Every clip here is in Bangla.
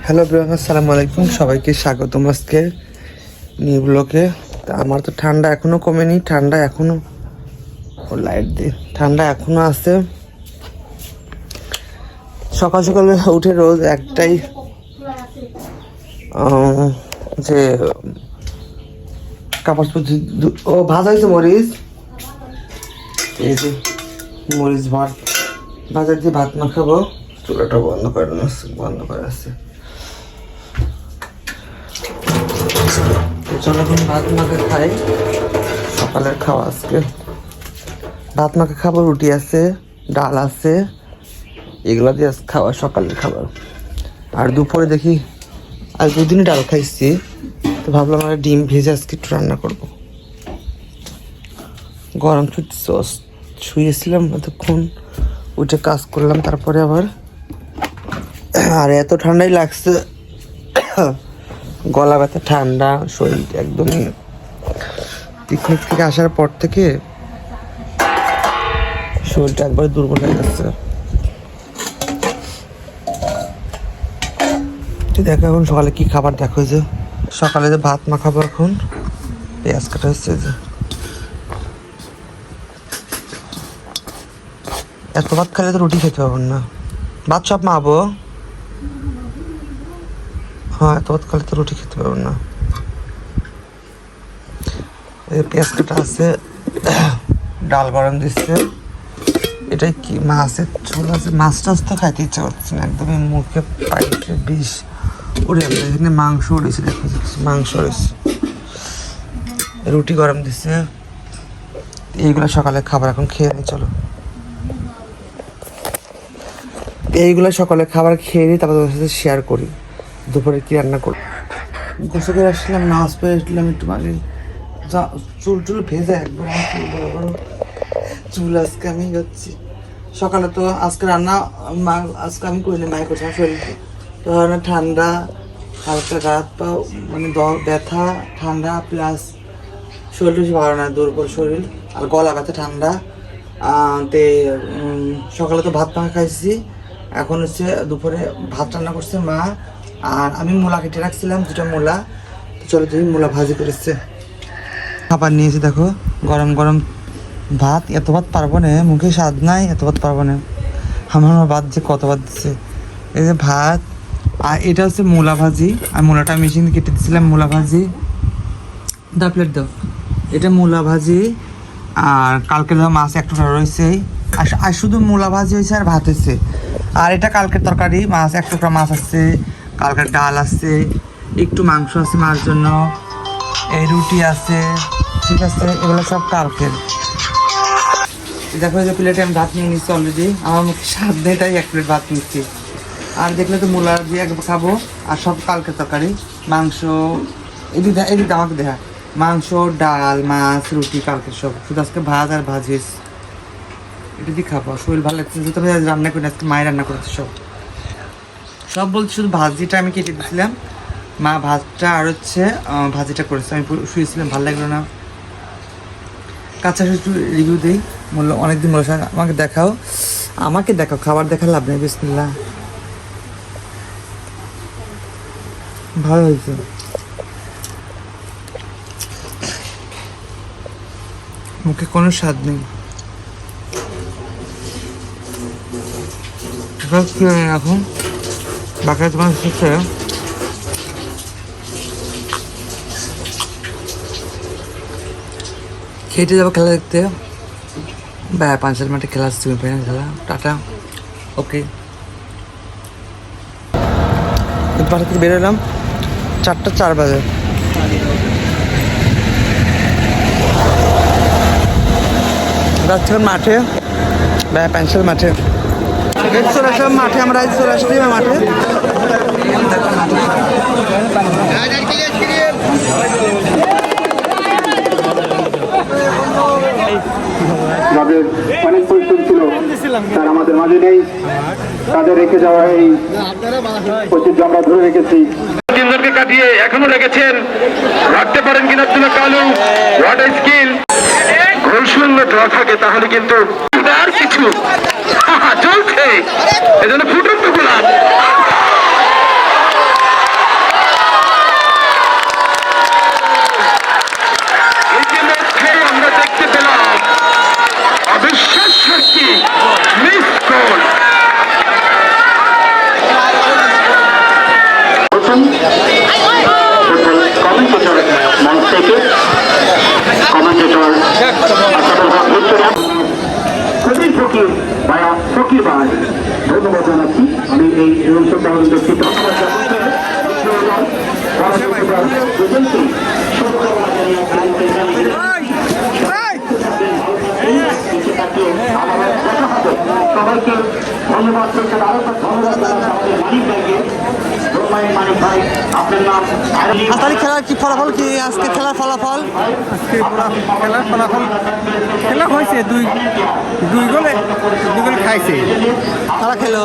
হ্যালো এভরিওয়ান, আসসালামু আলাইকুম। সবাইকে স্বাগতম আজকের নিউ ব্লগে। আমার তো ঠান্ডা এখনো কমেনি, ঠান্ডা এখনো লাইট দিয়ে ঠান্ডা এখনো আছে। সকাল সকাল উঠে রোজ একটাই যে কাপড় ও ভাজা হয়েছে মরিচ, এই যে মরিচ ভাজা দিয়ে ভাত মাখাবো। চুলাটা বন্ধ করে আছে। চলো এখন ভাত মাখা খাই। সকালের খাওয়া আজকে ভাত মাখা খাবো, রুটি আছে, ডাল আছে, এগুলো দিয়ে খাওয়া সকালের খাবার। আর দুপুরে দেখি, আজ দুদিনই ডাল খাইছি, তো ভাবলাম আমরা ডিম ভেজে আজকে একটু রান্না করবো। গরম শুয়েছিলাম এতক্ষণ, উঠে কাজ করলাম, তারপরে আবার আর এত ঠান্ডাই লাগছে, গলা ব্যথা, ঠান্ডা, শরীর একদমই। পিকনিক থেকে আসার পর থেকে শরীরটা একবার দুর্বল হয়ে যাচ্ছে। দেখো এখন সকালে কি খাবার, দেখো যে সকালে যে ভাত মাখাবো, এখন পেঁয়াজ কাটা হচ্ছে। যে এত ভাত খেলে তো রুটি খেতে পারবেন না, ভাত সব মাবো। হ্যাঁ, এত ভাত খেলে তো রুটি খেতে পারবেন না। পেঁয়াজ কাটা আছে, ডাল গরম দিচ্ছে। এটাই কি মাছের ঝোল আছে। মাছ টাছ তো খাইতে ইচ্ছা করছে না, একদমই মুখে পাইছে বিষ উড়ে গেছে। এখানে মাংস উড়েছে, দেখো মাংস উড়েছে। রুটি গরম দিচ্ছে। এইগুলো সকালে খাবার, এখন খেয়ে নিই। চলো এইগুলো সকালে খাবার খেয়ে নিই, তারপর তোমার সাথে শেয়ার করি দুপুরে কি রান্না করি। গোসল করে আসলাম, নামাজ পড়ে আসলাম একটু আগে। চুল ভেজে একবার বড় বড় চুল আজকে আমি যাচ্ছি। সকালে তো আজকে রান্না আজকে আমি করিনি, মায়ের করছি। আমার শরীর তো ঠান্ডা, হালকা রাত পা মানে ব্যথা, ঠান্ডা প্লাস শরীর বেশি ভালো না, দুর্বল শরীর, আর গলা ব্যথা, ঠান্ডা। তে সকালে তো ভাত মাখা খাইছি, এখন হচ্ছে দুপুরে ভাত রান্না করছে মা। আর আমি মূলা কেটে রাখছিলাম, দুটা মূলা, তো চলো তুমি মূলা ভাজি করেছে। খাবার নিয়েছি, দেখো গরম গরম ভাত। এত ভাত পারবো না, মুখে স্বাদ নাই, এত ভাত পারবো না। আমার ভাত যে কত ভাত দিচ্ছে। এই যে ভাত, আর এটা হচ্ছে মূলা ভাজি। আর মূলাটা মেশিন কেটে দিচ্ছিলাম, মূলা ভাজি। দা প্লেট দাও। এটা মূলা ভাজি, আর কালকে ধর মাছ একটু রয়েছে, আর শুধু মূলা ভাজি হয়েছে আর ভাত হয়েছে। আর এটা কালকের তরকারি, মাছ এক টুকরা মাছ আছে, কালকের ডাল আছে, একটু মাংস আছে মার জন্য, এই রুটি আছে, ঠিক আছে, এগুলো সব কালকের। দেখো যে প্লেটে আমি ভাত নিয়ে নিচ্ছি অলরেডি। আমার মুখে স্বাদ নেই, তাই এক প্লেট ভাত নিচ্ছি। আর দেখলে তো মূলা দিয়ে একবার খাবো। আর সব কালকের তরকারি, মাংস, এদিকে আমাকে দেখা, মাংস, ডাল, মাছ, রুটি কালকের সব, শুধু আজকে ভাত আর ভাজিস, এটা দিয়ে খাবো। শরীর ভালো লাগছে, যেহেতু আমি রান্না করি, আজকে মায়ের রান্না করেছে সব বলতে শুধু ভাজিটা আমি কেটে দিয়েছিলাম, মা ভাতটা আর হচ্ছে ভাজিটা করেছে। আমি শুয়েছিলাম, ভালো লাগলো না। কাঁচা একটু রিভিউ দিই, বললো অনেকদিন বলে আমাকে দেখাও খাবার দেখা লাভ নেই। বিসমিল্লাহ, ভালো হয়েছে। মুখে কোনো স্বাদ নেই, এখন বাকি তোমার হচ্ছে খেটে যাবো খেলা দেখতে। পাঁচের মাঠে খেলা আসছে, খেলা। টাটা, ওকে। বাসা থেকে বের হলাম 4:04 বাজে। যাচ্ছিলাম মাঠে, প্যান্সেল মাঠে। চলে আসলাম মাঠে, আমরা আজ চলে আসছি মাঠে। যাদের অনেক পরিশ্রম ছিল, তারা আমাদের মাঝে নেই। তাদের রেখে যাওয়া এই ঐতিহ্য আমরা ধরে রেখেছি। তিনজনকে কাটিয়ে এখনো রেখেছেন, রাখতে পারেন কিনা তুলে কালু। What a skill! গোল শূন্য ড্র থাকে তাহলে কিন্তু আর কিছু চলছে, এজন্য ফুটন্ত গোলাপ। ধন্যবাদ জানাচ্ছি। আমি এই অনুষ্ঠানটা ব্যক্তিত্ব সবাইকে ধন্যবাদ করছেন। আরো ধন্যবাদ জানাচ্ছি আমাদের মানিক ভাইকে। মানিক ভাই, আপনার নাম? আজকে খেলার কি ফলাফল, কি আজকে খেলার ফলাফল? খেলার ফলাফল খেলা হয়েছে দুই গোল খাইছে। তারা খেলো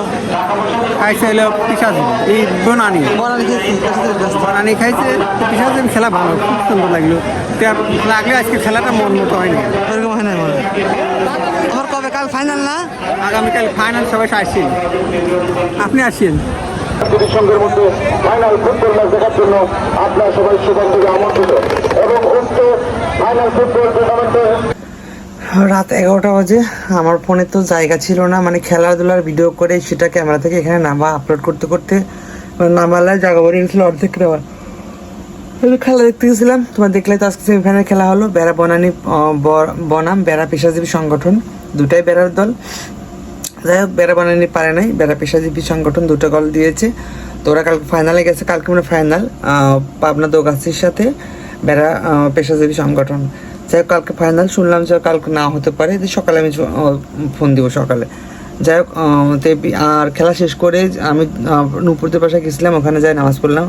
খাইছে হলো পিসাজ এই বনানি বনানি খাইছে পিসাজ। খেলা ভালো, খুব সুন্দর লাগলো। লাগলে আজকে খেলাটা মন মতো হয়নি, এরকম হয় না আমার। কবে কাল ফাইনাল না? আগামীকাল ফাইনাল, সবাই আসছেন, আপনি আসছেন। সংঘের মধ্যে ফাইনাল ফুটবল ম্যাচ দেখার জন্য আপনারা সবাই সেখান থেকে আমন্ত্রিত এবং উক্ত ফাইনাল ফুটবল টুর্নামেন্টে রাত 11টা বাজে। আমার ফোনে তো জায়গা ছিল না, মানে খেলাধুলার ভিডিও করে সেটা ক্যামেরা থেকে এখানে নামা আপলোড করতে করতে নামালায় জায়গা ভরে গেছিলো অর্ধেক নেওয়ার। খেলা দেখতে গেছিলাম, তোমার দেখলে তো আজকে সেমিফাইনাল খেলা হলো। বেড়া বনানী বনাম বেড়া পেশাজীবী সংগঠন, দুটাই বেড়ার দল। যাই হোক, বেড়া বানানি পারে নাই, বেড়া পেশাজীবী সংগঠন 2টা গোল দিয়েছে। তো ওরা কালকে ফাইনালে গেছে। কালকে মানে ফাইনাল পাবনা দোগাছির সাথে বেড়া পেশাজীবী সংগঠন। যাই হোক, কালকে ফাইনাল। শুনলাম যে কালকে না হতে পারে, যে সকালে আমি ফোন দিব সকালে। যাই হোক, আর খেলা শেষ করে আমি নূপুরদের বাসায় গেছিলাম, ওখানে যাই নামাজ পড়লাম।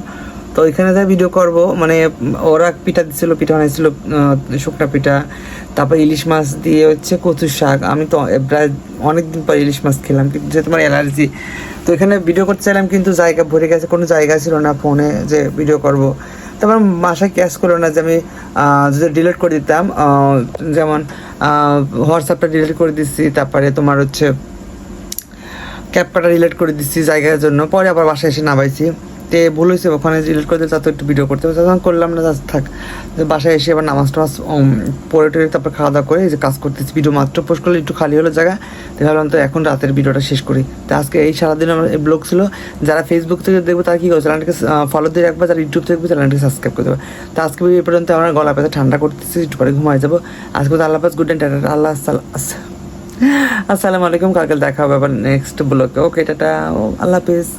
তো ওইখানে যাই ভিডিও করব, মানে ওরা পিঠা দিচ্ছিলো, পিঠা বানাইছিল শুকনা পিঠা, তারপর ইলিশ মাছ দিয়ে হচ্ছে কচুর শাক। আমি তো প্রায় অনেকদিন পর ইলিশ মাছ খেলাম, কিন্তু যে তোমার অ্যালার্জি, তো এখানে ভিডিও করতে চাইলাম কিন্তু জায়গা ভরে গেছে, কোনো জায়গা ছিল না ফোনে যে ভিডিও করব। তারপর বাসায় ক্যাশ করলো না যে আমি যদি ডিলিট করে দিতাম, যেমন হোয়াটসঅ্যাপটা ডিলিট করে দিচ্ছি, তারপরে তোমার হচ্ছে ক্যাপটা ডিলিট করে দিচ্ছি জায়গার জন্য। পরে আবার বাসায় এসে নামাইছি, তে ভুল হয়েছে, ওখানে ডিলিট করে দিতে, একটু ভিডিও করতে হবে, তখন করলাম না, জাস্ট থাক। বাসায় এসে আবার নামাজ টামাজ পরে টরে তারপর খাওয়া দাওয়া করে এই যে কাজ করতেছি। ভিডিও মাত্র পোস্ট করলে একটু খালি হলো জায়গা, তো ভাবলাম তো এখন রাতের ভিডিওটা শেষ করি। তো আজকে এই সারাদিন আমার এই ব্লগ ছিল। যারা ফেসবুক থেকে দেখবো তারা কী করবে, চ্যানেলটাকে ফলো দিয়ে রাখবে, যারা ইউটিউব থেকে দেখবে চ্যানেলটাকে সাবস্ক্রাইব করে দেবে। তো আজকে এই পর্যন্ত আমরা গলা পেতে ঠান্ডা করতেছি, একটু পরে ঘুমাই যাবো। আজকে তো আল্লাহ হাফেজ, গুড নাইট, আল্লাহ আসসালামু আলাইকুম। কালকে দেখা হবে আবার নেক্সট ব্লগে। ওকে, টাটা, আল্লাহ হাফেজ।